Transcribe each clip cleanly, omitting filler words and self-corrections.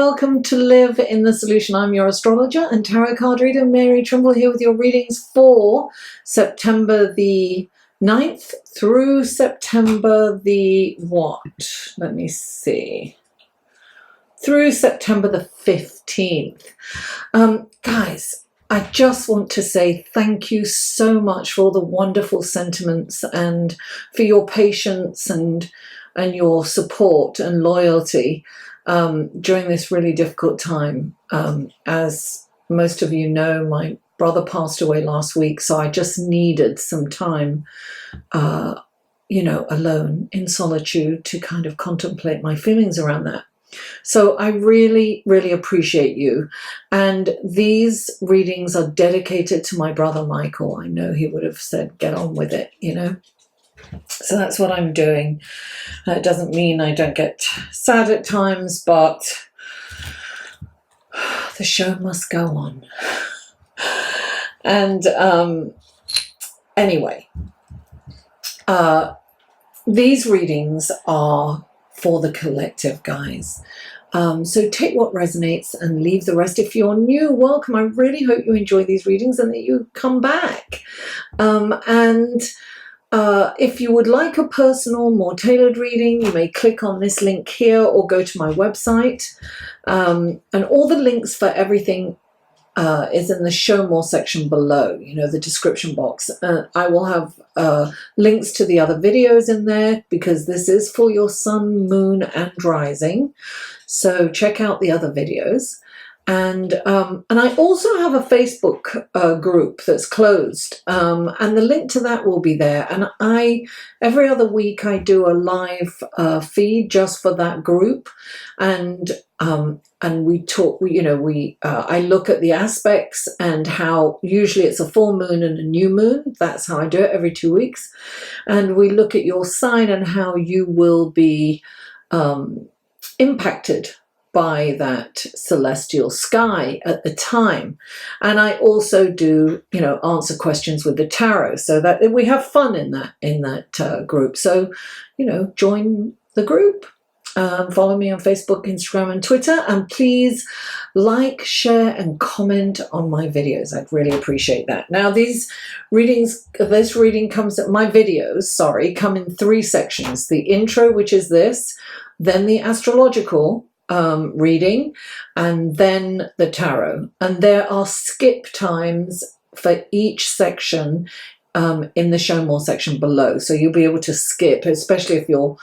welcome to Live in the Solution. I'm your astrologer and tarot card reader, Mary Trimble, here with your readings for September the 9th through September the Let me see. Through September the 15th. Guys, I just want to say thank you so much for all the wonderful sentiments and for your patience and your support and loyalty during this really difficult time. As most of you know, my brother passed away last week, so I just needed some time, alone in solitude to kind of contemplate my feelings around that. So I really, really appreciate you. And these readings are dedicated to my brother Michael. I know he would have said, get on with it, So that's what I'm doing. It doesn't mean I don't get sad at times, but the show must go on. And anyway, these readings are for the collective, guys. So take what resonates and leave the rest. If you're new, welcome. I really hope you enjoy these readings and that you come back. If you would like a personal, more tailored reading, you may click on this link here or go to my website. And all the links for everything is in the show more section below, the description box. I will have links to the other videos in there because this is for your sun, moon and rising. So check out the other videos. And I also have a Facebook group that's closed, and the link to that will be there. And every other week I do a live feed just for that group, and we talk. I look at the aspects and how usually it's a full moon and a new moon. That's how I do it every 2 weeks, and we look at your sign and how you will be impacted by that celestial sky at the time. And I also do, answer questions with the tarot, so that we have fun in that group. So, join the group. Follow me on Facebook, Instagram and Twitter, and please like, share and comment on my videos. I'd really appreciate that. Now my videos come in 3 sections: the intro, which is this, then the astrological reading, and then the tarot. And there are skip times for each section in the show more section below, so you'll be able to skip, especially if you're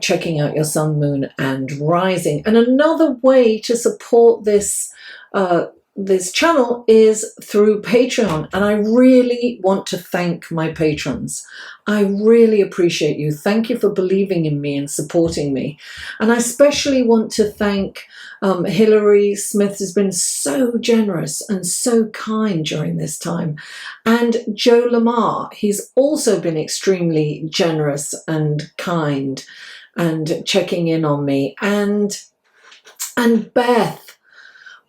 checking out your sun, moon and rising. And another way to support this channel is through Patreon, and I really want to thank my patrons. I really appreciate you. Thank you for believing in me and supporting me. And I especially want to thank Hilary Smith, has been so generous and so kind during this time, and Joe Lamar. He's also been extremely generous and kind and checking in on me, and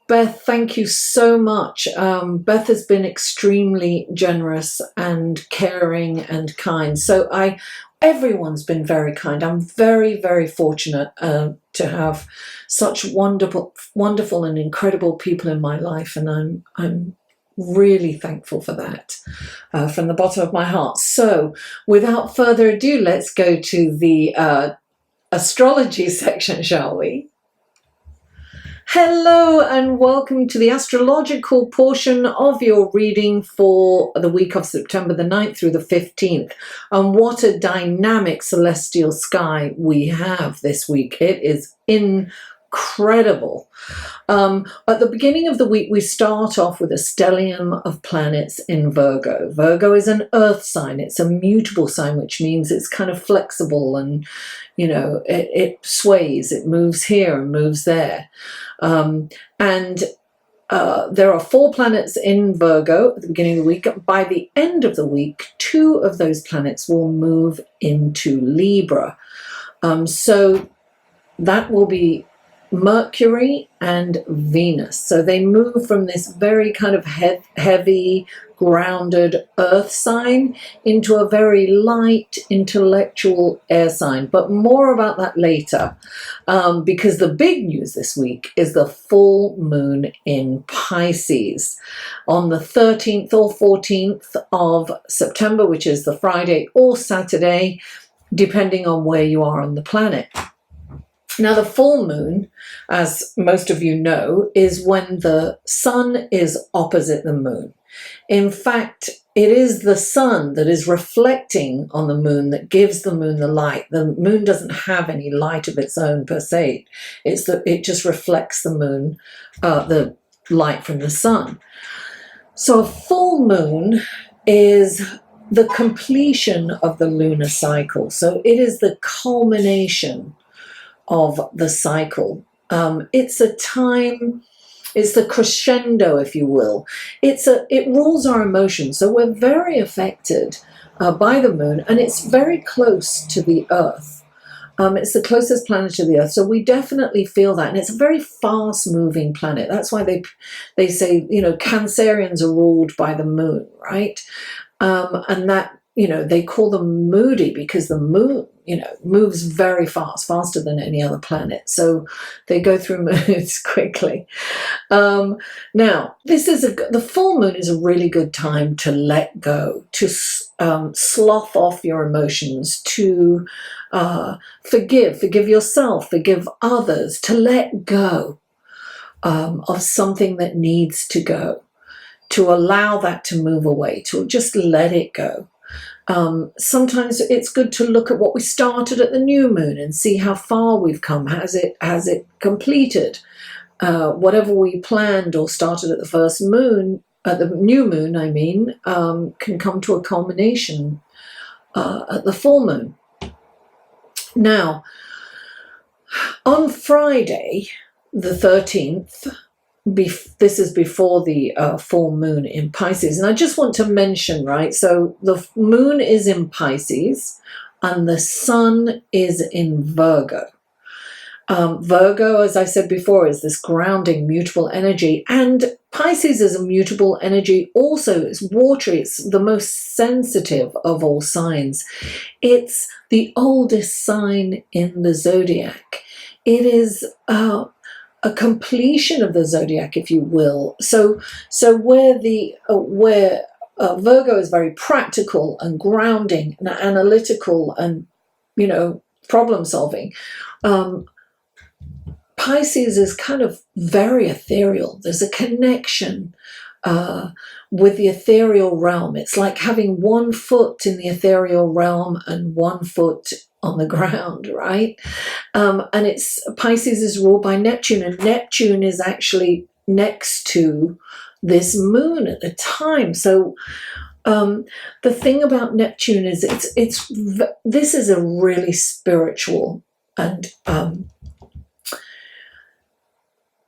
Beth, thank you so much. Beth has been extremely generous and caring and kind. So everyone's been very kind. I'm very, very fortunate to have such wonderful and incredible people in my life, and I'm really thankful for that from the bottom of my heart. So without further ado, let's go to the astrology section, shall we? Hello and welcome to the astrological portion of your reading for the week of September the 9th through the 15th. And what a dynamic celestial sky we have this week. It is incredible. At the beginning of the week, we start off with a stellium of planets in Virgo. Virgo is an earth sign. It's a mutable sign, which means it's kind of flexible and, it sways, it moves here and moves there. There are 4 planets in Virgo at the beginning of the week. By the end of the week, 2 of those planets will move into Libra. So that will be Mercury and Venus. So they move from this very kind of heavy, grounded earth sign into a very light intellectual air sign. But more about that later, because the big news this week is the full moon in Pisces on the 13th or 14th of September, which is the Friday or Saturday, depending on where you are on the planet. Now, the full moon, as most of you know, is when the sun is opposite the moon. In fact, it is the sun that is reflecting on the moon that gives the moon the light. The moon doesn't have any light of its own per se. It just reflects the moon, the light from the sun. So a full moon is the completion of the lunar cycle. So it is the culmination of the cycle. It's a time, it's the crescendo, if you will. It rules our emotions. So we're very affected by the moon, and it's very close to the Earth. It's the closest planet to the Earth, so we definitely feel that. And it's a very fast-moving planet. That's why they say, Cancerians are ruled by the moon, right? And that, they call them moody because the moon, moves very fast, faster than any other planet. So they go through moods quickly. Now, the full moon is a really good time to let go, to slough off your emotions, to forgive yourself, forgive others, to let go of something that needs to go, to allow that to move away, to just let it go. Sometimes it's good to look at what we started at the new moon and see how far we've come. Has it completed? Whatever we planned or started at the first moon, at the new moon, I mean, can come to a culmination at the full moon. Now, on Friday, the 13th, this is before the full moon in Pisces. And I just want to mention, right, so the moon is in Pisces and the sun is in Virgo. Virgo, as I said before, is this grounding, mutable energy. And Pisces is a mutable energy also. It's watery. It's the most sensitive of all signs. It's the oldest sign in the zodiac. It is a completion of the zodiac, if you will. So where Virgo is very practical and grounding and analytical and problem solving, Pisces is kind of very ethereal. There's a connection with the ethereal realm. It's like having one foot in the ethereal realm and one foot on the ground, right? And Pisces is ruled by Neptune, and Neptune is actually next to this moon at the time. So the thing about Neptune is this is a really spiritual and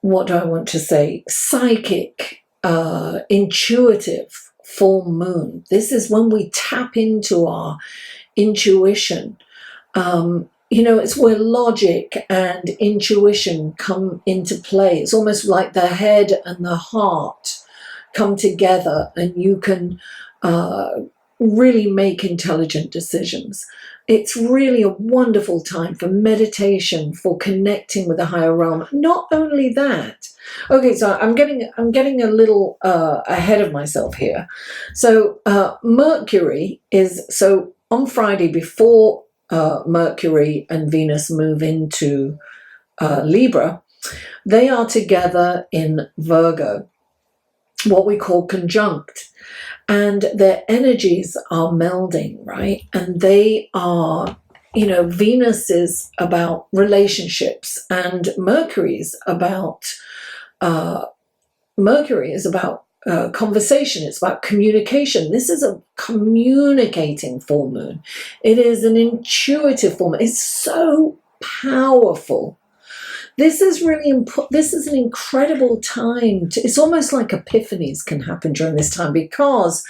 what do I want to say? Psychic, intuitive full moon. This is when we tap into our intuition. It's where logic and intuition come into play. It's almost like the head and the heart come together, and you can really make intelligent decisions. It's really a wonderful time for meditation, for connecting with the higher realm. Not only that, okay, so I'm getting a little ahead of myself here. So Mercury so on Friday before Mercury and Venus move into Libra, they are together in Virgo, what we call conjunct. And their energies are melding, right? And they are, Venus is about relationships, and Mercury is about conversation. It's about communication. This is a communicating full moon. It is an intuitive full moon. It's so powerful. This is really important. This is an incredible time. It's almost like epiphanies can happen during this time, because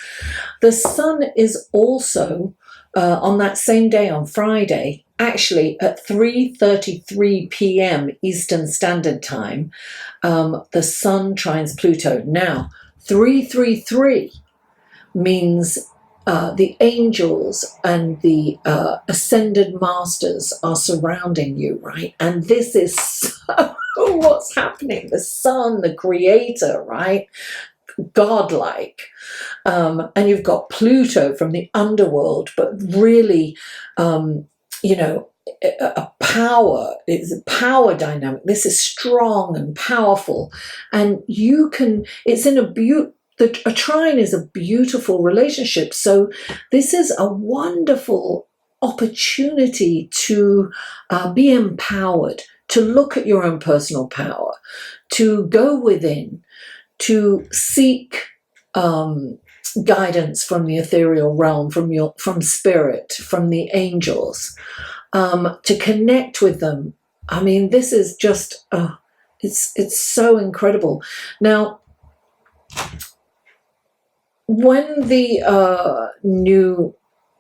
the sun is also on that same day, on Friday, actually at 3:33 p.m. Eastern Standard Time, the sun trines Pluto. Now, 333, means the angels and the ascended masters are surrounding you, right? And this is so what's happening. The sun, the creator, right? Godlike. And you've got Pluto from the underworld, but really, a power. It's a power dynamic. This is strong and powerful. And it's in a trine is a beautiful relationship. So this is a wonderful opportunity to be empowered, to look at your own personal power, to go within, to seek guidance from the ethereal realm, from spirit, from the angels, to connect with them. I mean, this is just it's so incredible. Now, when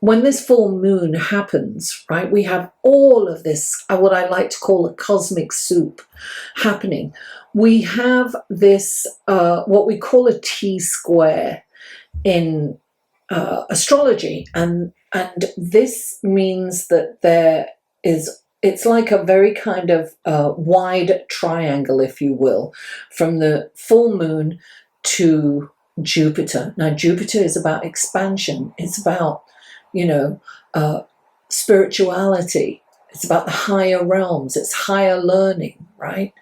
when this full moon happens, right, we have all of this, what I like to call a cosmic soup happening. We have this, what we call a T-square in astrology, and this means that it's like a very kind of wide triangle, if you will, from the full moon to Jupiter. Now, Jupiter is about expansion. It's about, spirituality. It's about the higher realms. It's higher learning, right?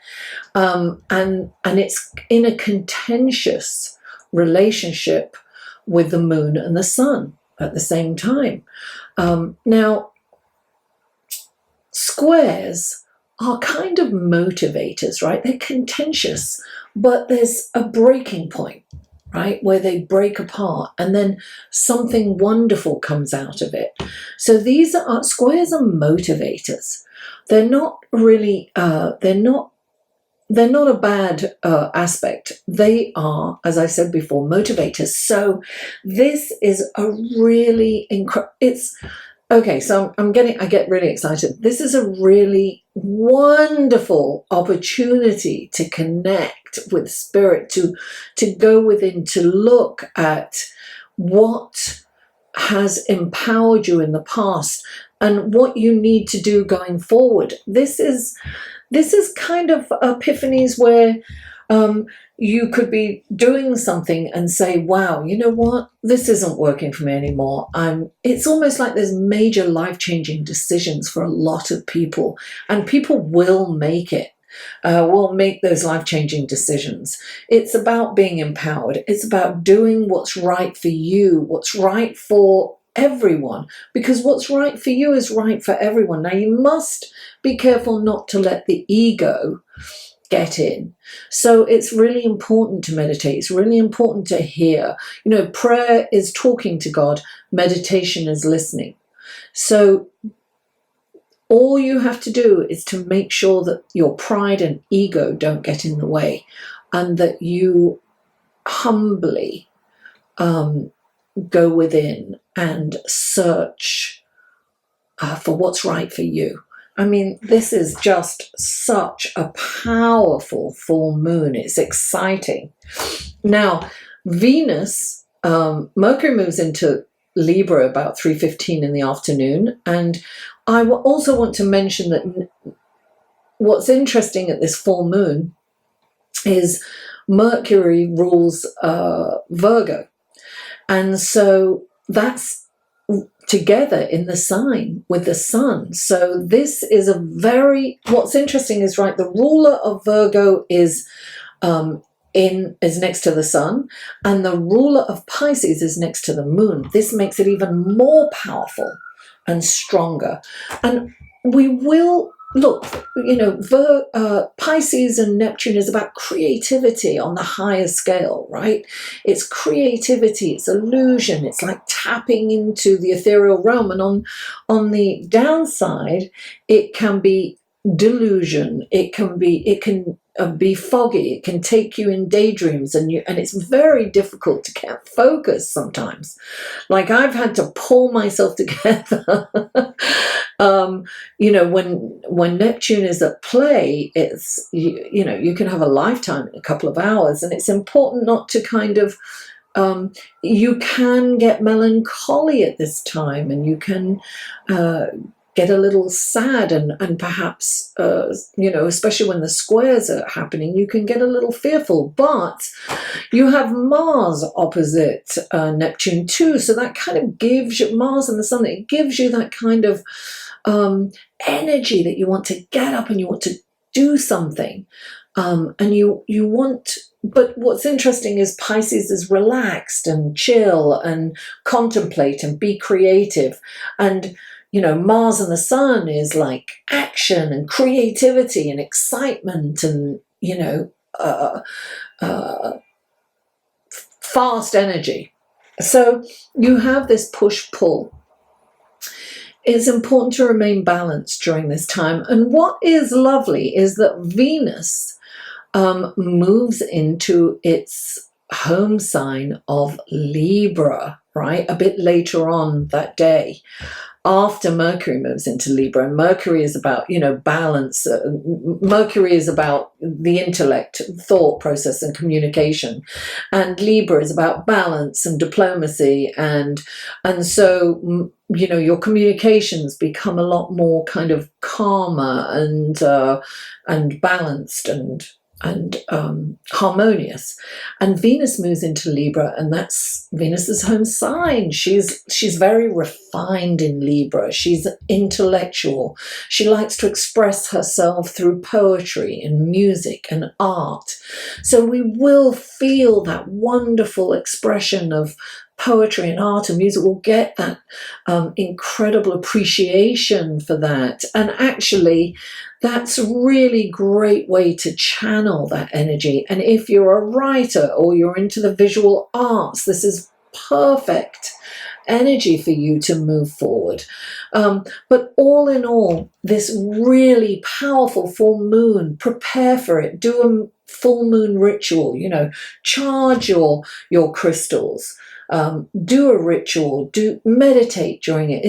And it's in a contentious relationship with the moon and the sun at the same time. Now, squares are kind of motivators, right? They're contentious, but there's a breaking point, right, where they break apart, and then something wonderful comes out of it. So squares are motivators. They're not really, they're not a bad aspect. They are, as I said before, motivators. So this is a really okay, so I get really excited. This is a really wonderful opportunity to connect with spirit, to go within, to look at what has empowered you in the past and what you need to do going forward. This is kind of epiphanies where you could be doing something and say, wow, you know what? This isn't working for me anymore. It's almost like there's major life-changing decisions for a lot of people, and people will make it. Will make those life-changing decisions. It's about being empowered. It's about doing what's right for you, what's right for everyone, because what's right for you is right for everyone. Now, you must be careful not to let the ego get in. So it's really important to meditate. It's really important to hear. Prayer is talking to God. Meditation is listening. So all you have to do is to make sure that your pride and ego don't get in the way, and that you humbly go within and search for what's right for you. I mean, this is just such a powerful full moon. It's exciting. Now, Venus, Mercury moves into Libra about 3:15 in the afternoon. And I also want to mention that what's interesting at this full moon is Mercury rules Virgo. And so that's together in the sign with the sun. So this is what's interesting is, right, the ruler of Virgo is next to the sun, and the ruler of Pisces is next to the moon. This makes it even more powerful and stronger. And we will look, Pisces and Neptune is about creativity on the higher scale, right? It's creativity, it's illusion, it's like tapping into the ethereal realm. And on the downside, it can be delusion, it can be foggy, it can take you in daydreams, and it's very difficult to get focused sometimes. Like, I've had to pull myself together. When Neptune is at play, it's you can have a lifetime in a couple of hours, and it's important not to kind of you can get melancholy at this time, and you can get a little sad, and perhaps, especially when the squares are happening, you can get a little fearful. But you have Mars opposite Neptune too, so that kind of gives you, Mars and the Sun, it gives you that kind of energy that you want to get up and you want to do something, and you want. But what's interesting is Pisces is relaxed and chill and contemplate and be creative, and Mars and the Sun is like action and creativity and excitement and fast energy. So you have this push-pull. It's important to remain balanced during this time. And what is lovely is that Venus moves into its home sign of Libra, right? A bit later on that day, after Mercury moves into Libra. And Mercury is about, balance. Mercury is about the intellect, thought process, and communication. And Libra is about balance and diplomacy. And so, your communications become a lot more kind of calmer and balanced and harmonious. And Venus moves into Libra, and that's Venus's home sign. She's very refined in Libra. She's intellectual. She likes to express herself through poetry and music and art. So we will feel that wonderful expression of poetry and art and music. Will get that incredible appreciation for that. And actually, that's a really great way to channel that energy. And if you're a writer or you're into the visual arts, this is perfect energy for you to move forward. But all in all, this really powerful full moon, prepare for it. Do a full moon ritual, charge your crystals. Do a ritual, meditate during it.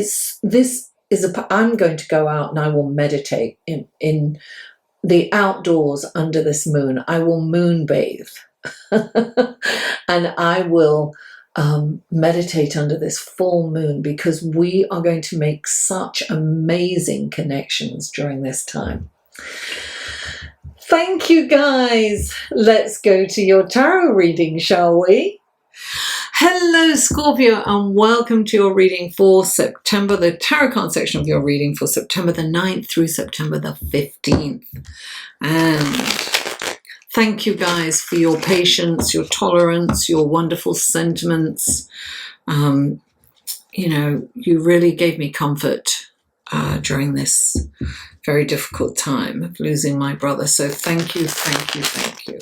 I'm going to go out and I will meditate in the outdoors under this moon. I will moon bathe and I will meditate under this full moon, because we are going to make such amazing connections during this time. Thank you, guys. Let's go to your tarot reading, shall we? Hello, Scorpio, and welcome to your reading for September, the tarot card section of your reading for September the 9th through September the 15th. And thank you, guys, for your patience, your tolerance, your wonderful sentiments. You really gave me comfort during this very difficult time of losing my brother. So thank you, thank you, thank you.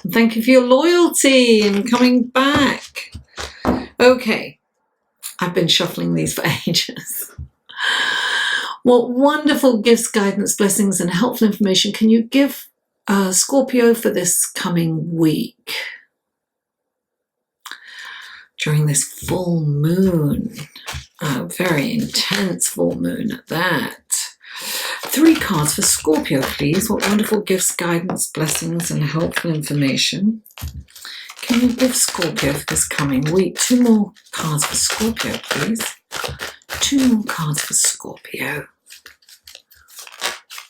And thank you for your loyalty and coming back. Okay, I've been shuffling these for ages. What wonderful gifts, guidance, blessings, and helpful information can you give Scorpio for this coming week? During this full moon, a very intense full moon at that. 3 cards for Scorpio, please. What wonderful gifts, guidance, blessings, and helpful information can you give Scorpio for this coming week? 2 more cards for Scorpio, please. 2 more cards for Scorpio.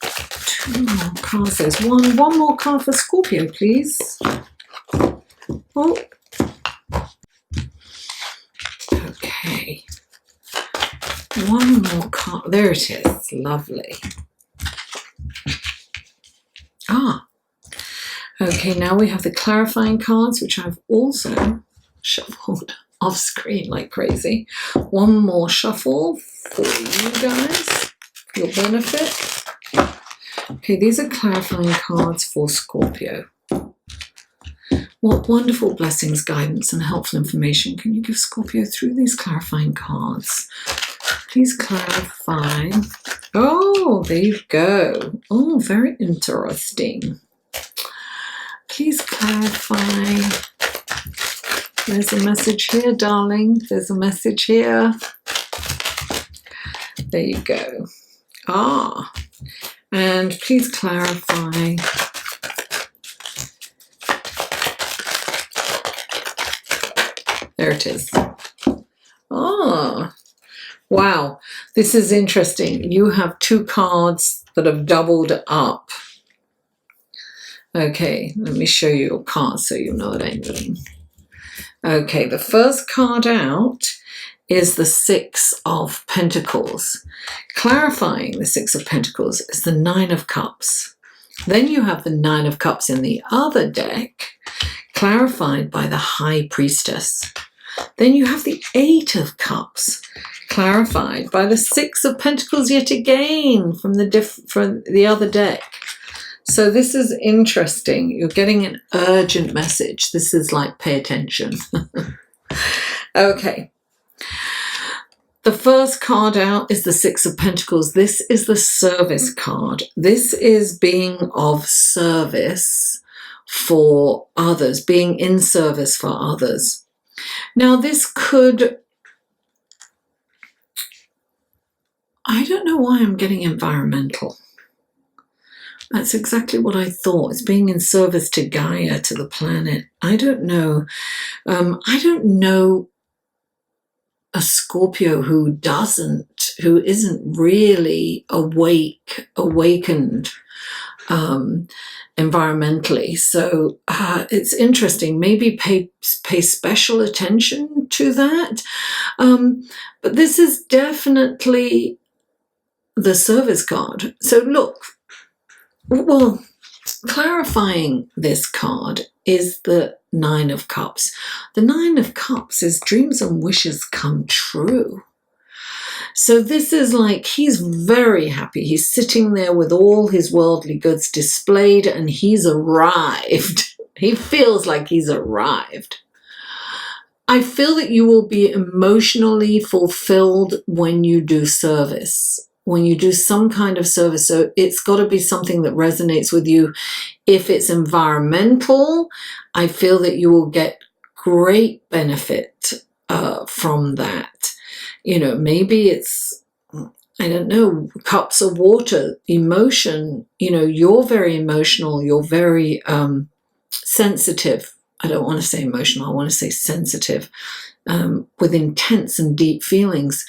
2 more cards. There's one more card for Scorpio, please. Oh. Okay. 1 more card. There it is. Lovely. Okay, now we have the clarifying cards, which I've also shuffled off screen like crazy. 1 more shuffle for you guys, for your benefit. Okay, these are clarifying cards for Scorpio. What wonderful blessings, guidance, and helpful information can you give Scorpio through these clarifying cards? Please clarify. Oh, there you go. Oh, very interesting. Please clarify. There's a message here, darling. There's a message here. There you go. And please clarify. There it is. Ah, wow. This is interesting. You have two cards that have doubled up. Okay, let me show you your cards so you know what I mean. Okay, the first card out is the Six of Pentacles. Clarifying the Six of Pentacles is the Nine of Cups. Then you have the Nine of Cups in the other deck, clarified by the High Priestess. Then you have the Eight of Cups, clarified by the Six of Pentacles yet again from the other deck. So this is interesting. You're getting an urgent message. This is like, pay attention. Okay. The first card out is the Six of Pentacles. This is the service card. This is being of service for others, being in service for others. Now, this could, I don't know why I'm getting environmental. That's exactly what I thought. It's being in service to Gaia, to the planet. I don't know. I don't know a Scorpio who isn't really awakened environmentally. So it's interesting. Maybe pay special attention to that. But this is definitely the service card. So look, well, clarifying this card is the Nine of Cups. The Nine of Cups is dreams and wishes come true. So this is like, he's very happy. He's sitting there with all his worldly goods displayed and he's arrived. He feels like he's arrived. I feel that you will be emotionally fulfilled when you do service, when you do some kind of service. So it's got to be something that resonates with you. If it's environmental, I feel that you will get great benefit from that. You know, maybe it's, I don't know, cups of water, emotion. You know, you're very emotional. You're very sensitive. I don't want to say emotional. I want to say sensitive. With intense and deep feelings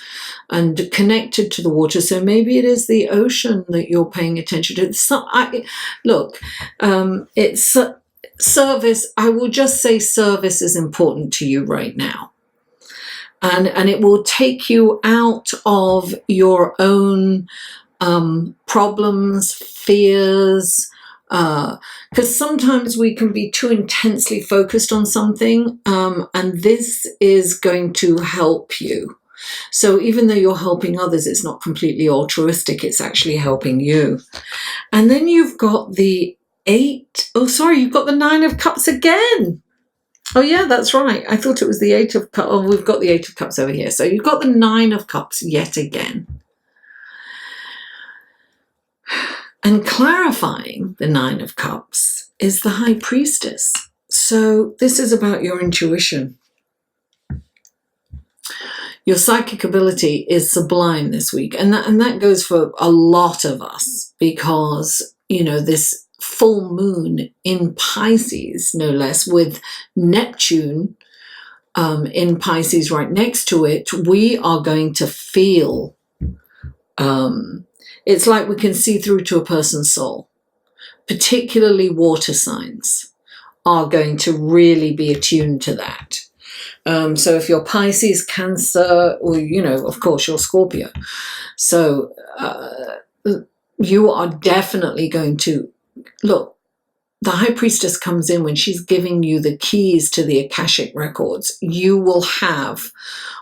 and connected to the water. So maybe it is the ocean that you're paying attention to. It's service. I will just say service is important to you right now. And it will take you out of your own problems, fears, because sometimes we can be too intensely focused on something, and this is going to help you. So even though you're helping others, it's not completely altruistic, it's actually helping you. And then you've got the you've got the Nine of Cups again. Oh yeah, that's right. I thought it was the Eight of Cups. Oh, we've got the Eight of Cups over here. So you've got the Nine of Cups yet again. And clarifying the Nine of Cups is the High Priestess. So this is about your intuition. Your psychic ability is sublime this week. And that goes for a lot of us because, you know, this full moon in Pisces, no less, with Neptune in Pisces right next to it, we are going to feel it's like we can see through to a person's soul. Particularly water signs are going to really be attuned to that. So if you're Pisces, Cancer, or, you know, of course, you're Scorpio. So you are definitely going to, look, the High Priestess comes in when she's giving you the keys to the Akashic records. You will have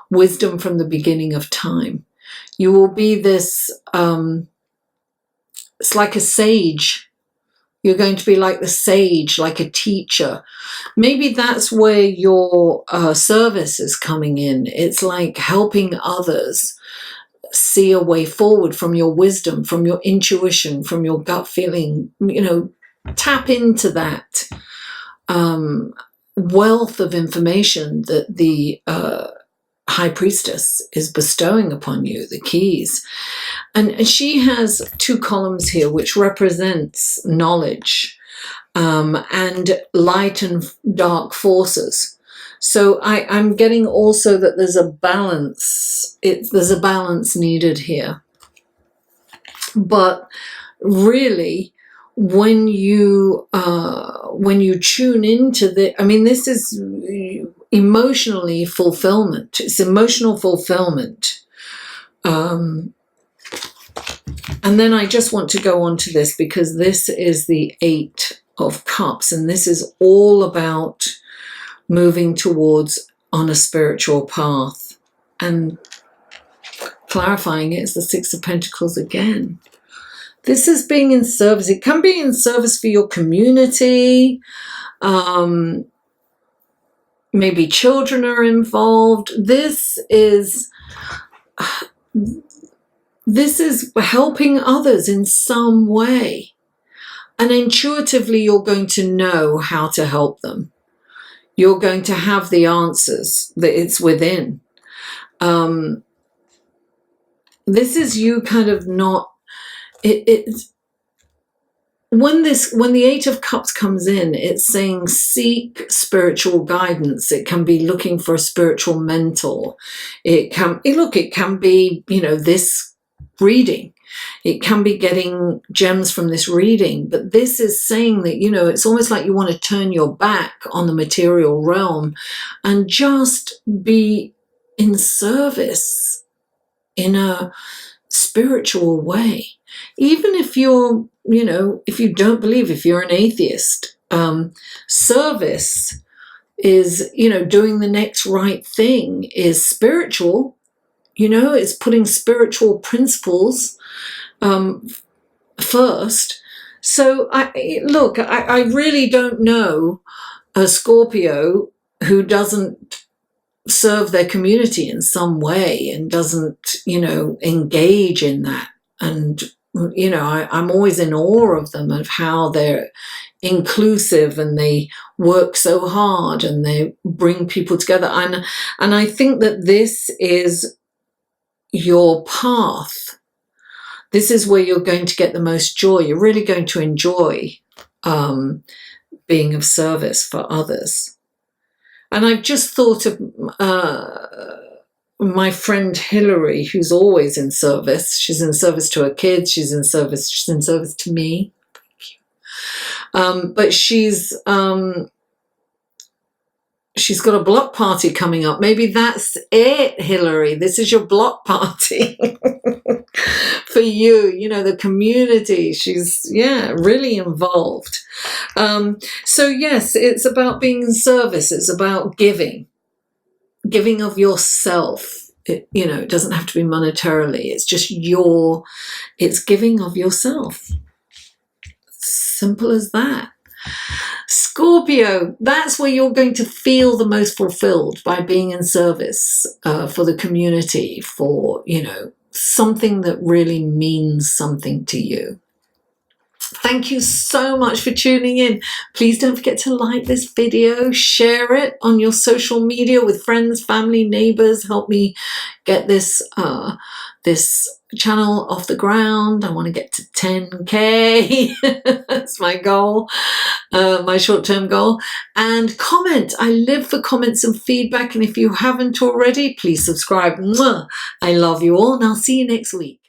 wisdom from the beginning of time. You will be this, it's like a sage. You're going to be like the sage, like a teacher. Maybe that's where your service is coming in. It's like helping others see a way forward from your wisdom, from your intuition, from your gut feeling. You know, tap into that wealth of information that the High Priestess is bestowing upon you, the keys. And she has two columns here which represents knowledge and light and dark forces. So I'm getting also that there's a balance. There's a balance needed here. But really, when you tune into this is emotionally fulfillment. It's emotional fulfillment. And then I just want to go on to this, because this is the 8 of Cups, and this is all about moving towards on a spiritual path. And clarifying it is the 6 of Pentacles again. This is being in service. It can be in service for your community. Maybe children are involved. This is helping others in some way. And intuitively, you're going to know how to help them. You're going to have the answers, that it's within. This is you kind of not... When the 8 of Cups comes in, it's saying seek spiritual guidance. It can be looking for a spiritual mentor. It can be, this reading. It can be getting gems from this reading. But this is saying that, it's almost like you want to turn your back on the material realm and just be in service in a spiritual way. Even if you're, if you don't believe, if you're an atheist, service is, doing the next right thing is spiritual. It's putting spiritual principles first. So I really don't know a Scorpio who doesn't serve their community in some way and doesn't, engage in that. And, I'm always in awe of them, of how they're inclusive and they work so hard and they bring people together. And I think that this is your path. This is where you're going to get the most joy. You're really going to enjoy being of service for others. And I've just thought of my friend Hillary, who's always in service. She's in service to her kids. She's in service to me. Thank you. But she's got a block party coming up. Maybe that's it, Hillary. This is your block party for you. The community. She's, really involved. So yes, it's about being in service. It's about giving of yourself. It doesn't have to be monetarily. It's just it's giving of yourself. Simple as that. Scorpio, that's where you're going to feel the most fulfilled, by being in service for the community, for, something that really means something to you. Thank you so much for tuning in. Please don't forget to like this video, share it on your social media with friends, family, neighbors. Help me get this channel off the ground. I want to get to 10K. That's my goal, my short-term goal. And comment. I live for comments and feedback. And if you haven't already, please subscribe. Mwah. I love you all, and I'll see you next week.